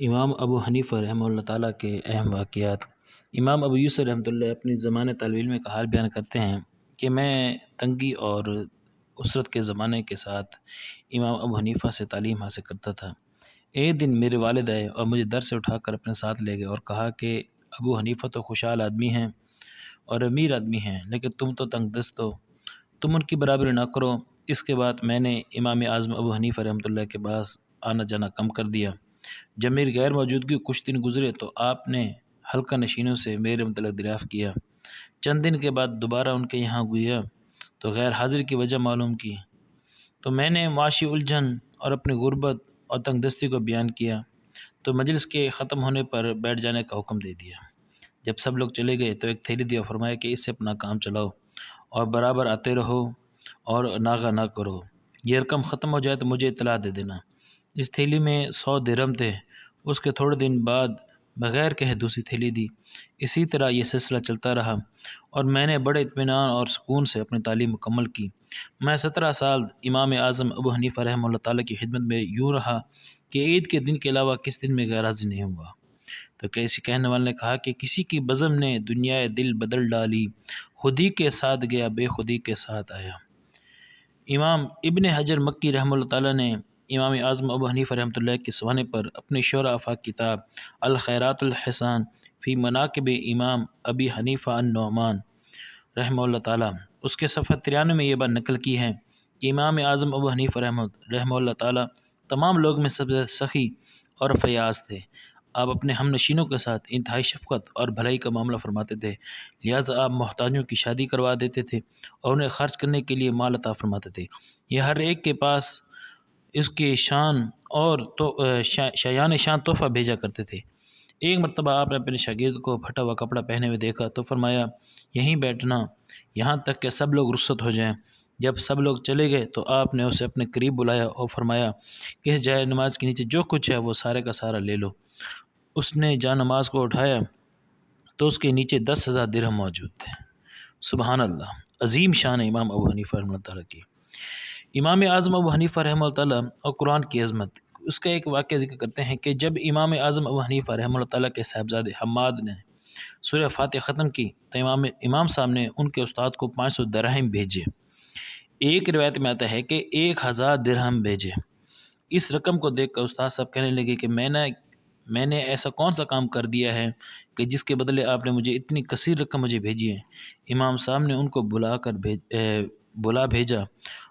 امام ابو حنیفہ رحمہ اللہ تعالیٰ کے اہم واقعات۔ امام ابو یوسف رحمۃ اللہ اپنی زمانے طالب علم کا حال بیان کرتے ہیں کہ میں تنگی اور اسرت کے زمانے کے ساتھ امام ابو حنیفہ سے تعلیم حاصل کرتا تھا۔ ایک دن میرے والد آئے اور مجھے در سے اٹھا کر اپنے ساتھ لے گئے اور کہا کہ ابو حنیفہ تو خوشحال آدمی ہیں اور امیر آدمی ہیں، لیکن تم تو تنگ دست ہو، تم ان کی برابری نہ کرو۔ اس کے بعد میں نے امام اعظم ابو حنیفہ رحمۃ اللہ کے پاس آنا جانا کم کر دیا۔ جب میری غیر موجودگی کچھ دن گزرے تو آپ نے حلقہ نشینوں سے میرے متعلق دریافت کیا۔ چند دن کے بعد دوبارہ ان کے یہاں گیا تو غیر حاضر کی وجہ معلوم کی، تو میں نے معاشی الجھن اور اپنی غربت اور تنگ دستی کو بیان کیا، تو مجلس کے ختم ہونے پر بیٹھ جانے کا حکم دے دیا۔ جب سب لوگ چلے گئے تو ایک تھیلی دیا، فرمایا کہ اس سے اپنا کام چلاؤ اور برابر آتے رہو اور ناغہ نہ کرو، یہ رقم ختم ہو جائے تو مجھے اطلاع دے دینا۔ اس تھیلی میں 100 درہم تھے۔ اس کے تھوڑے دن بعد بغیر کہے دوسری تھیلی دی۔ اسی طرح یہ سلسلہ چلتا رہا اور میں نے بڑے اطمینان اور سکون سے اپنی تعلیم مکمل کی۔ میں 17 سال امام اعظم ابو حنیفہ رحمہ اللہ تعالیٰ کی خدمت میں یوں رہا کہ عید کے دن کے علاوہ کس دن میں غیر حاضر نہیں ہوا۔ تو کسی کہنے والے نے کہا کہ کسی کی بزم نے دنیا دل بدل ڈالی، خودی کے ساتھ گیا بے خودی کے ساتھ آیا۔ امام ابن حجر مکی رحمہ اللہ تعالیٰ نے امام اعظم ابو حنیفہ رحمۃ اللہ کے سوانے پر اپنی شرح آفاق کتاب الخیرات الحسان فی مناقب امام ابی حنیفہ النعمان رحمہ اللہ تعالیٰ اس کے صفحہ 93 میں یہ بات نقل کی ہے کہ امام اعظم ابو حنیفہ رحمہ اللہ تعالیٰ تمام لوگ میں سب سے سخی اور فیاض تھے۔ آپ اپنے ہم نشینوں کے ساتھ انتہائی شفقت اور بھلائی کا معاملہ فرماتے تھے، لہٰذا آپ محتاجوں کی شادی کروا دیتے تھے اور انہیں خرچ کرنے کے لیے مال عطا فرماتے تھے۔ یہ ہر ایک کے پاس اس کی شان اور شایان شان تحفہ بھیجا کرتے تھے۔ ایک مرتبہ آپ نے اپنے شاگرد کو پھٹا ہوا کپڑا پہنے ہوئے دیکھا تو فرمایا یہیں بیٹھنا یہاں تک کہ سب لوگ رخصت ہو جائیں۔ جب سب لوگ چلے گئے تو آپ نے اسے اپنے قریب بلایا اور فرمایا کہ اس جائے نماز کے نیچے جو کچھ ہے وہ سارے کا سارا لے لو۔ اس نے جا نماز کو اٹھایا تو اس کے نیچے 10,000 درہم موجود تھے۔ سبحان اللہ، عظیم شان امام ابو حنیفہ رحمہ اللہ تعالیٰ کی۔ امام اعظم ابو حنیفہ رحمہ اللہ تعالیٰ اور قرآن کی عظمت، اس کا ایک واقعہ ذکر کرتے ہیں کہ جب امام اعظم ابو حنیفہ رحمہ اللہ تعالیٰ کے صاحبزادے حماد نے سورہ فاتحہ ختم کی تو امام صاحب نے ان کے استاد کو 500 درہم بھیجے۔ ایک روایت میں آتا ہے کہ 1000 درہم بھیجے۔ اس رقم کو دیکھ کر استاد صاحب کہنے لگے کہ میں نے ایسا کون سا کام کر دیا ہے کہ جس کے بدلے آپ نے مجھے اتنی کثیر رقم مجھے بھیجی ہے۔ امام صاحب نے ان کو بلا بھیجا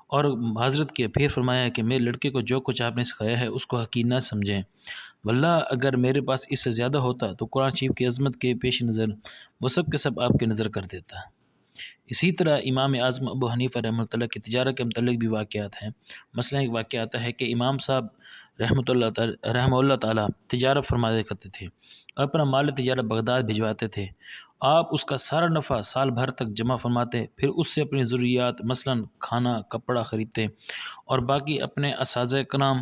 اور حضرت کے پھر فرمایا کہ میرے لڑکے کو جو کچھ آپ نے سکھایا ہے اس کو حقیر نہ سمجھیں، واللہ اگر میرے پاس اس سے زیادہ ہوتا تو قرآن شریف کی عظمت کے پیش نظر وہ سب کے سب آپ کے نظر کر دیتا۔ اسی طرح امام اعظم ابو حنیفہ رحمۃ اللہ کی تجارت کے متعلق بھی واقعات ہیں۔ مثلا ایک واقعہ آتا ہے کہ امام صاحب رحمہ اللہ تعالیٰ تجارت فرمایا کرتے تھے، اپنا مال تجارت بغداد بھجواتے تھے۔ آپ اس کا سارا نفع سال بھر تک جمع فرماتے، پھر اس سے اپنی ضروریات مثلا کھانا کپڑا خریدتے اور باقی اپنے اساتذہ کرام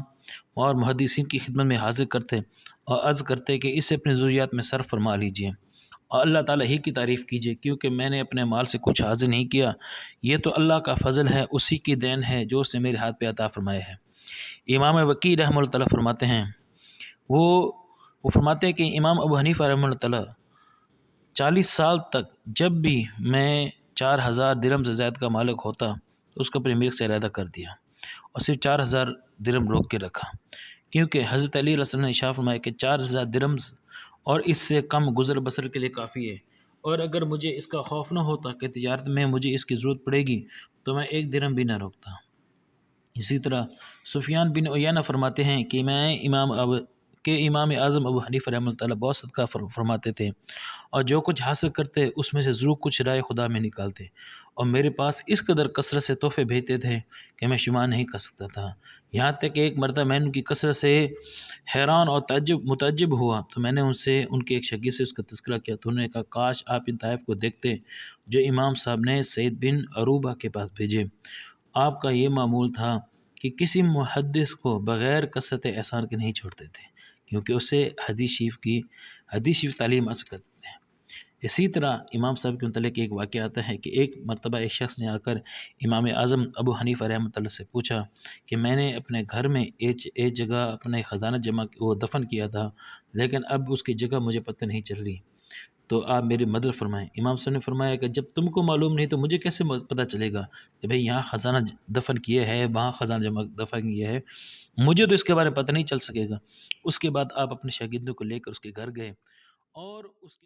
اور محدثین کی خدمت میں حاضر کرتے اور عرض کرتے کہ اس سے اپنی ضروریات میں صرف فرما لیجئے اور اللہ تعالیٰ ہی کی تعریف کیجئے، کیونکہ میں نے اپنے مال سے کچھ حاضر نہیں کیا، یہ تو اللہ کا فضل ہے، اسی کی دین ہے جو اس نے میرے ہاتھ پہ عطا فرمایا ہے۔ امام وکیع رحمہ اللہ تعالیٰ فرماتے ہیں وہ فرماتے ہیں کہ امام ابو حنیفہ رحمہ اللہ تعالیٰ 40 سال تک جب بھی میں 4000 درہم سے زائد کا مالک ہوتا تو اس کو اپنے ملک سے علیحدہ کر دیا اور صرف 4000 درہم روک کے رکھا، کیونکہ حضرت علی علیہ السلام نے ارشاد فرمایا کہ 4000 درہم اور اس سے کم گزر بسر کے لیے کافی ہے، اور اگر مجھے اس کا خوف نہ ہوتا کہ تجارت میں مجھے اس کی ضرورت پڑے گی تو میں 1 درہم بھی نہ روکتا۔ اسی طرح سفیان بن عیینہ فرماتے ہیں کہ امام اعظم ابو حنیفہ رحمہ اللہ تعالیٰ بہت صدقہ فرماتے تھے اور جو کچھ حاصل کرتے اس میں سے ضرور کچھ رائے خدا میں نکالتے، اور میرے پاس اس قدر کثرت سے تحفے بھیجتے تھے کہ میں شمار نہیں کر سکتا تھا۔ یہاں تک کہ ایک مرتبہ میں ان کی کثرت سے حیران اور متعجب ہوا تو میں نے ان کے ایک شاگرد سے اس کا تذکرہ کیا تو انہوں نے کہا کاش آپ ان تحائف کو دیکھتے جو امام صاحب نے سعید بن عروبہ کے پاس بھیجے۔ آپ کا یہ معمول تھا کہ کسی محدث کو بغیر کثرت احسان کے نہیں چھوڑتے تھے، کیونکہ اسے حدیث شریف تعلیم حاصل کرتے تھے۔ اسی طرح امام صاحب کے متعلق ایک واقعہ آتا ہے کہ ایک مرتبہ ایک شخص نے آ کر امام اعظم ابو حنیفہ رحمۃ اللہ سے پوچھا کہ میں نے اپنے گھر میں ایک جگہ اپنا ایک خزانہ وہ دفن کیا تھا، لیکن اب اس کی جگہ مجھے پتہ نہیں چل رہی، تو آپ میری مدد فرمائیں۔ امام صاحب نے فرمایا کہ جب تم کو معلوم نہیں تو مجھے کیسے پتہ چلے گا کہ بھئی یہاں خزانہ دفن کیے ہے، وہاں خزانہ دفن کیا ہے، مجھے تو اس کے بارے میں پتہ نہیں چل سکے گا۔ اس کے بعد آپ اپنے شاگردوں کو لے کر اس کے گھر گئے اور اس کے